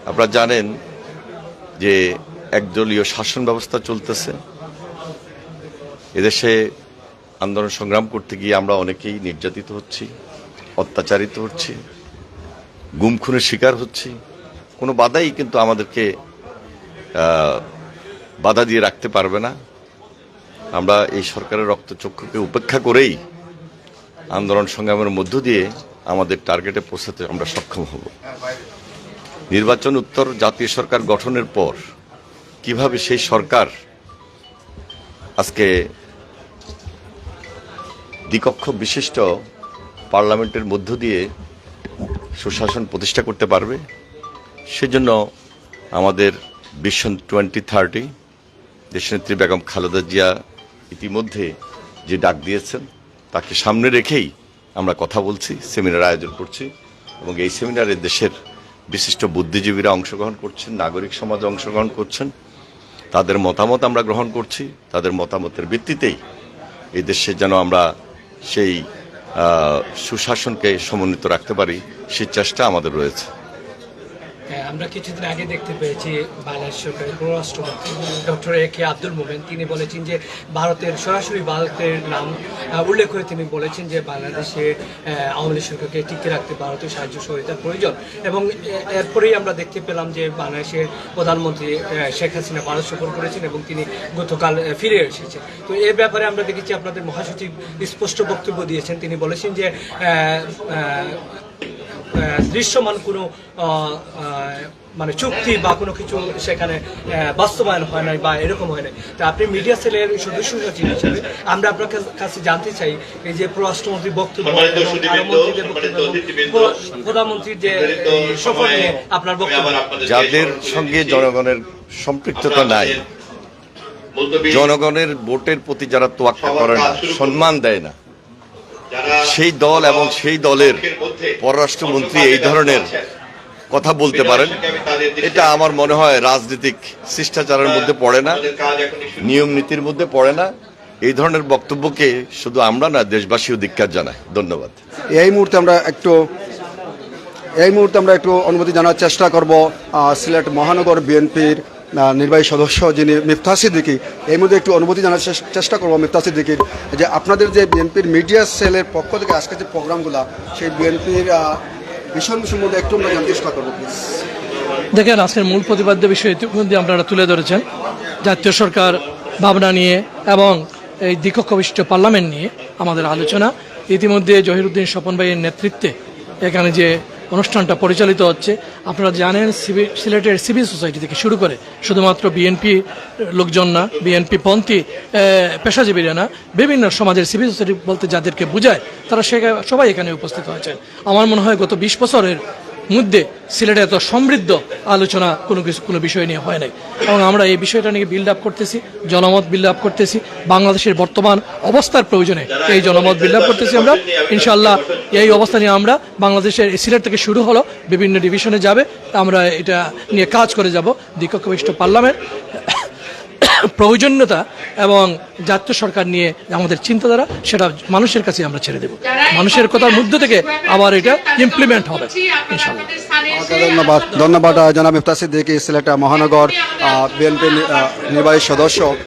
আপনারা জানেন যে একদলীয় শাসন ব্যবস্থা চলতেছে। এদেশে আন্দোলন সংগ্রাম করতে গিয়ে আমরা অনেকেই নির্যাতিত হচ্ছি, অত্যাচারিত হচ্ছি, গুম খুনের শিকার হচ্ছি। কোনো বাধাই কিন্তু আমাদেরকে বাধা দিয়ে রাখতে পারবে না। আমরা এই সরকারের রক্তচক্ষুকে উপেক্ষা করেই আন্দোলন সংগ্রামের মধ্য দিয়ে আমাদের টার্গেটে পৌঁছাতে আমরা সক্ষম হব। নির্বাচন উত্তর জাতীয় সরকার গঠনের পর কিভাবে সেই সরকার আজকে দ্বিকক্ষ বিশিষ্ট পার্লামেন্টের মধ্য দিয়ে সুশাসন প্রতিষ্ঠা করতে পারবে, সেজন্য আমাদের ভিশন 2030 দেশনেত্রী বেগম খালেদা জিয়া ইতিমধ্যে যে ডাক দিয়েছেন তাকে সামনে রেখেই আমরা কথা বলছি, সেমিনার আয়োজন করছি এবং এই সেমিনারে দেশের বিশিষ্ট বুদ্ধিজীবীরা অংশগ্রহণ করছেন, নাগরিক সমাজ অংশগ্রহণ করছেন। তাদের মতামত আমরা গ্রহণ করছি। তাদের মতামতের ভিত্তিতেই এই দেশে যেন আমরা সেই সুশাসনকে সমন্বিত রাখতে পারি, সেই চেষ্টা আমাদের রয়েছে। আমরা কিছুদিন আগে দেখতে পেয়েছি বাংলাদেশ সরকারের পররাষ্ট্রমন্ত্রী ডক্টর এ.কে আব্দুল মোমেন তিনি বলেছেন যে সরাসরি ভারতের নাম উল্লেখ করে তিনি বলেছেন যে বাংলাদেশে আওয়ামী লীগ সরকারকে টিকে রাখতে ভারতের সাহায্য সহযোগিতার প্রয়োজন। এবং এরপরেই আমরা দেখতে পেলাম যে বাংলাদেশের প্রধানমন্ত্রী শেখ হাসিনা ভারত সফর করেছেন এবং তিনি গতকাল ফিরে এসেছেন। তো এর ব্যাপারে আমরা দেখেছি আপনাদের মহাসচিব স্পষ্ট বক্তব্য দিয়েছেন। তিনি বলেছেন যে দৃশ্যমান কোনো চুক্তি বা কোনো কিছু সেখানে বাস্তবায়ন হয় নাই বা এরকম হয় নাই। তা আপনি মিডিয়া সেলের সদস্য সচিব হিসেবে আমরা আপনার কাছে জানতে চাই এই যে পররাষ্ট্রমন্ত্রীর বক্তব্য, প্রধানমন্ত্রীর যে সফর নিয়ে আপনার বক্তব্য। যাদের সঙ্গে জনগণের সম্পৃক্ততা নাই, জনগণের ভোটের প্রতি যারা তোয়াক্কা করে না, সম্মান দেয় না, সেই দল এবং সেই দলের পররাষ্ট্রমন্ত্রী এই ধরনের কথা বলতে পারেন, এটা আমার মনে হয় রাজনৈতিক শিষ্টাচারের মধ্যে পড়ে না, নিয়ম নীতির মধ্যে পড়ে না। এই ধরনের বক্তব্যকে শুধু আমরা না, দেশবাসীও ধিক্কার জানায়। ধন্যবাদ। এই মুহূর্তে আমরা একটু অনুমতি জানার চেষ্টা করব সিলেট মহানগর বিএনপির নির্বাহী সদস্য যিনি মিফতাহ সিদ্দিকী, এই মধ্যে একটু অনুমতি জানার চেষ্টা করবো মিফতাহ সিদ্দিকীর যে আপনাদের যে বিএনপির মিডিয়া সেলের পক্ষ থেকে আজকে যে প্রোগ্রামগুলো, সেই বিএনপির ভীষণ সম্বন্ধে একটু আমরা জানার চেষ্টা করবো প্লিজ। দেখেন, আজকের মূল প্রতিপাদ্য বিষয় ইতিমধ্যে আপনারা তুলে ধরেছেন। জাতীয় সরকার ভাবনা নিয়ে এবং এই দ্বিকক্ষ বিশিষ্ট পার্লামেন্ট নিয়ে আমাদের আলোচনা। ইতিমধ্যে জহিরুদ্দিন স্বপন ভাইয়ের নেতৃত্বে এখানে যে অনুষ্ঠানটা পরিচালিত হচ্ছে, আপনারা জানেন সিলেটের সিভিল সোসাইটি থেকে শুরু করে শুধুমাত্র বিএনপি লোকজন না, বিএনপি পন্থী পেশাজীবীরা না, বিভিন্ন সমাজের সিভিল সোসাইটি বলতে যাদেরকে বোঝায় তারা সবাই এখানে উপস্থিত হয়েছেন। আমার মনে হয় গত 20 বছরের মধ্যে সিলেটে এত সমৃদ্ধ আলোচনা কোনো বিষয় নিয়ে হয় নাই। এবং আমরা এই বিষয়টা নিয়ে বিল্ড আপ করতেছি, জনমত বিল্ড আপ করতেছি, বাংলাদেশের বর্তমান অবস্থার প্রয়োজনে এই জনমত বিল্ড আপ করতেছি। আমরা ইনশাআল্লাহ এই অবস্থা নিয়ে আমরা বাংলাদেশের সিলেট থেকে শুরু হলো বিভিন্ন ডিভিশনে যাবে, আমরা এটা নিয়ে কাজ করে যাব। দ্বিকক্ষ বিশিষ্ট পার্লামেন্ট প্রয়োজনীয়তা এবং জাতীয় সরকার নিয়ে আমাদের চিন্তাধারা, সেটা মানুষের কাছে আমরা ছেড়ে দেব। মানুষের কথার মধ্য থেকে আবার এটা ইমপ্লিমেন্ট হবে ইনশাআল্লাহ। ধন্যবাদ জনাব মিফতাহ সিদ্দিকী, সিলেট মহানগর বিএনপি নির্বাহী সদস্য।